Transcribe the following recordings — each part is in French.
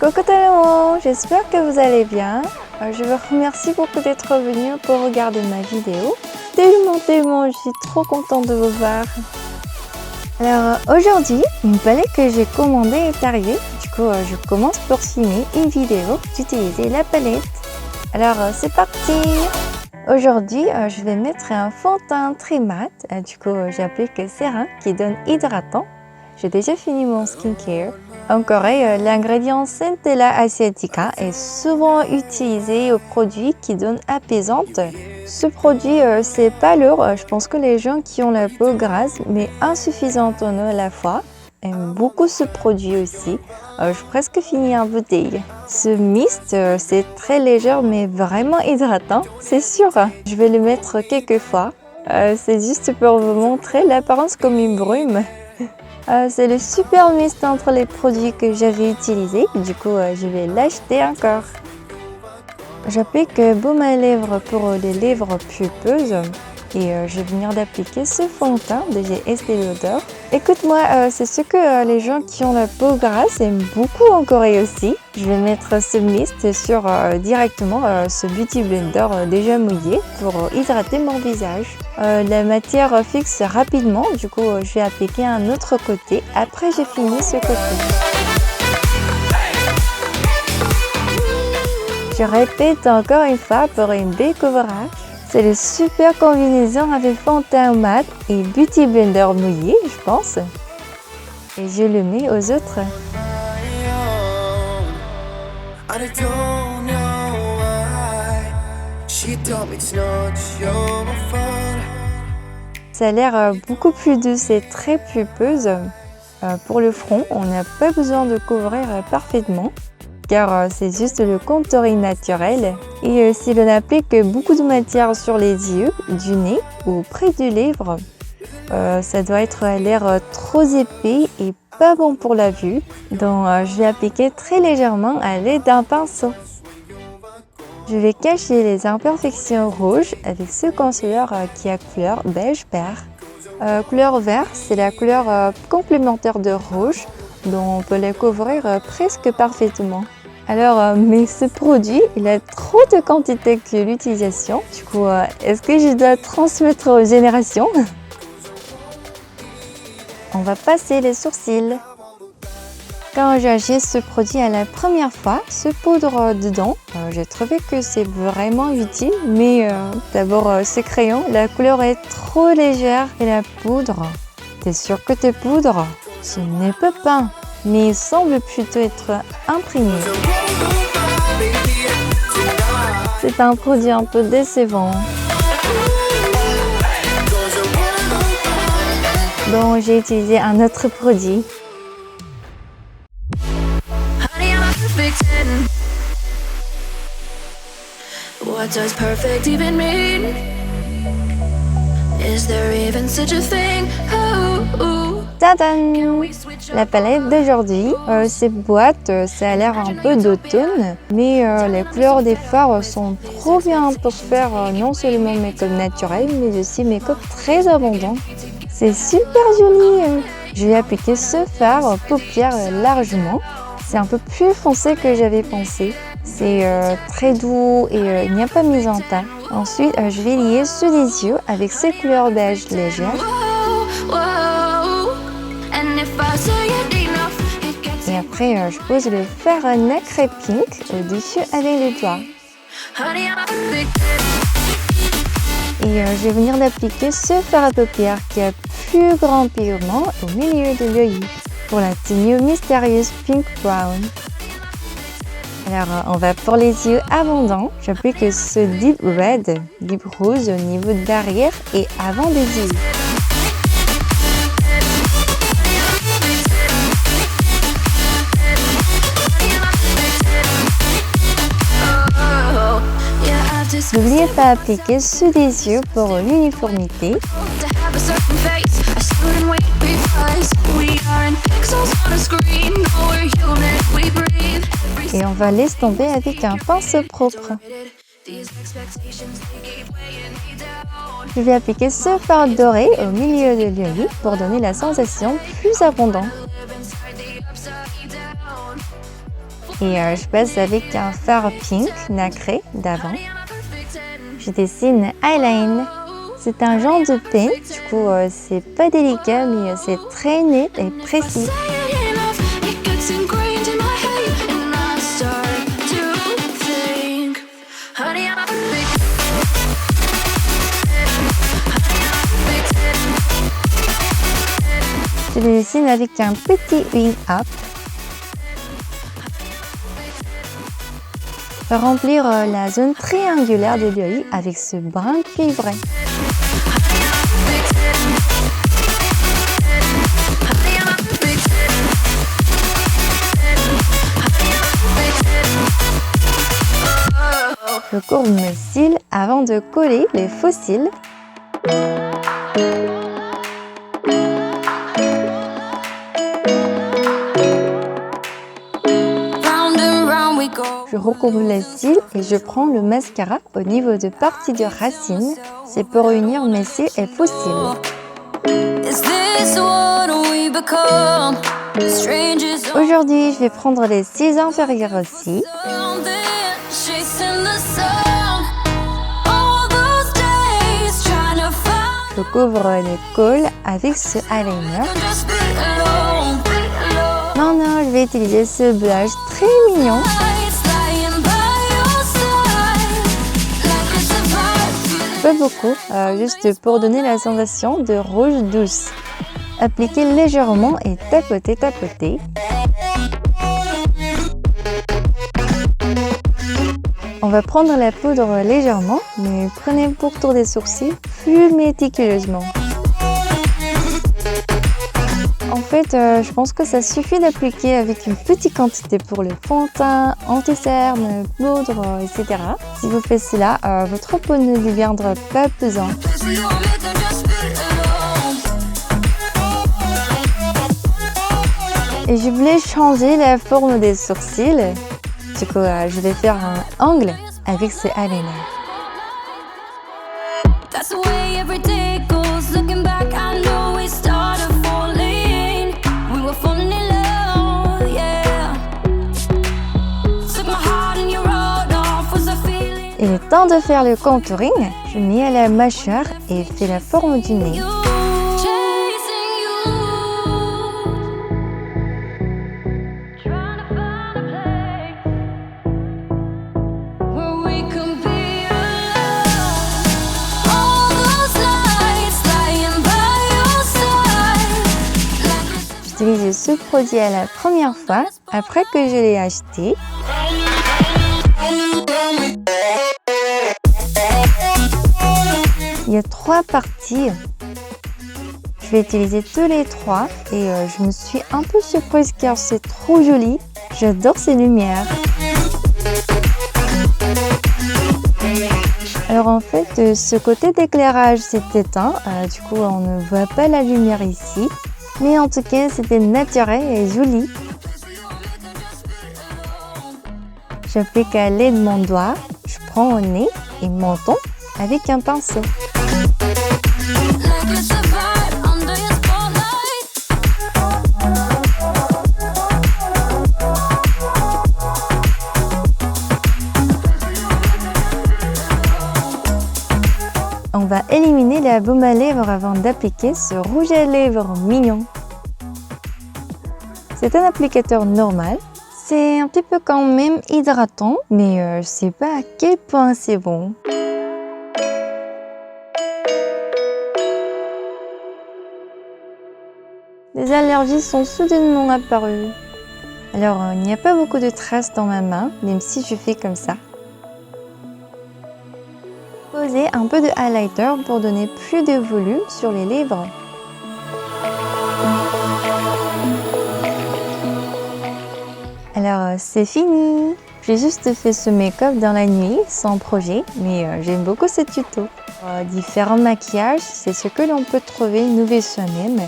Coucou tout le monde, j'espère que vous allez bien. Je vous remercie beaucoup d'être venu pour regarder ma vidéo. Tellement, je suis trop contente de vous voir. Alors aujourd'hui, une palette que j'ai commandée est arrivée. Du coup, je commence pour filmer une vidéo d'utiliser la palette. Alors c'est parti. Aujourd'hui, je vais mettre un fond de teint très mat. Du coup, j'applique Sérum qui donne hydratant. J'ai déjà fini mon skincare. En Corée, l'ingrédient Centella asiatica est souvent utilisé aux produits qui donnent apaisante. Ce produit, c'est pas lourd. Je pense que les gens qui ont la peau grasse mais insuffisante en eau à la fois aiment beaucoup ce produit aussi. J'ai presque fini en bouteille. Ce mist, c'est très léger mais vraiment hydratant, c'est sûr. Je vais le mettre quelques fois. C'est juste pour vous montrer l'apparence comme une brume. C'est le super mist entre les produits que j'avais utilisés. Du coup, je vais l'acheter encore. J'applique baume à lèvres pour les lèvres pulpeuses. Et je vais venir d'appliquer ce fond de teint de chez Estée Lauder. Écoute-moi, c'est ce que les gens qui ont la peau grasse aiment beaucoup en Corée aussi. Je vais mettre ce mist sur directement ce Beauty Blender déjà mouillé pour hydrater mon visage. La matière fixe rapidement, du coup je vais appliquer un autre côté. Après j'ai fini ce côté. Je répète encore une fois pour un bel coverage. C'est une super combinaison avec fond de teint mat et Beauty Blender mouillé, je pense. Et je le mets aux autres. Ça a l'air beaucoup plus douce et très pulpeuse. Pour le front, on n'a pas besoin de couvrir parfaitement. Car c'est juste le contouring naturel. Et si l'on applique beaucoup de matière sur les yeux, du nez ou près du lèvre, ça doit être à l'air trop épais et pas bon pour la vue. Donc je vais appliquer très légèrement à l'aide d'un pinceau. Je vais cacher les imperfections rouges avec ce concealer qui a couleur beige vert. Couleur vert, c'est la couleur complémentaire de rouge, dont on peut les couvrir presque parfaitement. Alors, mais ce produit, il a trop de quantité que l'utilisation. Du coup, est-ce que je dois transmettre aux générations? On va passer les sourcils. Quand j'ai acheté ce produit à la première fois, ce poudre dedans, j'ai trouvé que c'est vraiment utile. Mais d'abord, ce crayon, la couleur est trop légère et la poudre. T'es sûr que t'es poudre? Ce n'est pas peint, mais il semble plutôt être imprimé. C'est un produit un peu décevant. Donc j'ai utilisé un autre produit. What does perfect even mean? Is there even such a thing? Tadam! La palette d'aujourd'hui, cette boîte, ça a l'air un peu d'automne, mais les couleurs des fards sont trop bien pour faire non seulement make-up naturel, mais aussi make-up très abondant. C'est super joli! Je vais appliquer ce fard paupières largement. C'est un peu plus foncé que j'avais pensé. C'est très doux et il n'y a pas mis en teint. Ensuite, je vais lier sous les yeux avec ces couleurs beige légères. Et après, je pose le fard nacré pink au-dessus avec les doigts. Et je vais venir d'appliquer ce fard à paupières qui a plus grand pigment au milieu de l'œil pour la tenue mystérieuse pink brown. Alors, on va pour les yeux abondants. J'applique ce deep red, deep rose au niveau de l'arrière et avant des yeux. N'oubliez pas d'appliquer sous les yeux pour l'uniformité. Et on va l'estomper avec un pinceau propre. Je vais appliquer ce fard doré au milieu de l'œil pour donner la sensation plus abondante. Et je passe avec un fard pink nacré d'avant. Je dessine eyeline. C'est un genre de paint, du coup c'est pas délicat mais c'est très net et précis. Je dessine avec un petit wing up. Je vais remplir la zone triangulaire de l'œil avec ce brun cuivré. Je courbe mes cils avant de coller les faux cils. Je recouvre les cils et je prends le mascara au niveau de partie de racine. C'est pour unir mes cils et faux cils. Aujourd'hui, je vais prendre les cils inférieurs aussi. Je couvre les cols avec ce eyeliner. Maintenant, je vais utiliser ce blush très mignon. Pas beaucoup, juste pour donner la sensation de rouge douce. Appliquez légèrement et tapotez, tapotez. On va prendre la poudre légèrement, mais prenez le pourtour des sourcils plus méticuleusement. En fait, je pense que ça suffit d'appliquer avec une petite quantité pour le fond de teint, anti-cerne, poudre, etc. Si vous faites cela, votre peau ne deviendra pas pesante. Et je voulais changer la forme des sourcils. Du coup, je vais faire un angle avec ce eyeliner. Il est temps de faire le contouring. Je mets à la mâchoire et fais la forme du nez. J'utilise ce produit à la première fois après que je l'ai acheté. Il y a 3 parties. Je vais utiliser tous les 3 et je me suis un peu surprise car c'est trop joli. J'adore ces lumières. Alors en fait, ce côté d'éclairage s'est éteint. Du coup, on ne voit pas la lumière ici. Mais en tout cas, c'était naturel et joli. J'applique à l'aide de mon doigt. Je prends au nez et menton avec un pinceau. On va éliminer la baume à lèvres avant d'appliquer ce rouge à lèvres mignon. C'est un applicateur normal. C'est un petit peu quand même hydratant, mais je sais pas à quel point c'est bon. Les allergies sont soudainement apparues. Alors, il n'y a pas beaucoup de traces dans ma main, même si je fais comme ça. Posez un peu de highlighter pour donner plus de volume sur les lèvres. Alors, c'est fini! J'ai juste fait ce make-up dans la nuit, sans projet, mais j'aime beaucoup ce tuto. Différents maquillages, c'est ce que l'on peut trouver nous soi-même.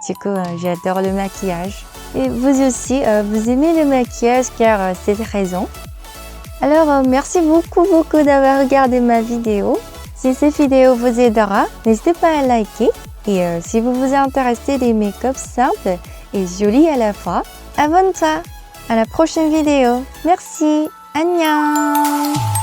Du coup, j'adore le maquillage. Et vous aussi, vous aimez le maquillage car c'est raison. Alors, merci beaucoup d'avoir regardé ma vidéo. Si cette vidéo vous aidera, n'hésitez pas à liker. Et si vous vous intéressez des make-up simples et jolis à la fois, abonnez-vous. À la prochaine vidéo. Merci. 안녕.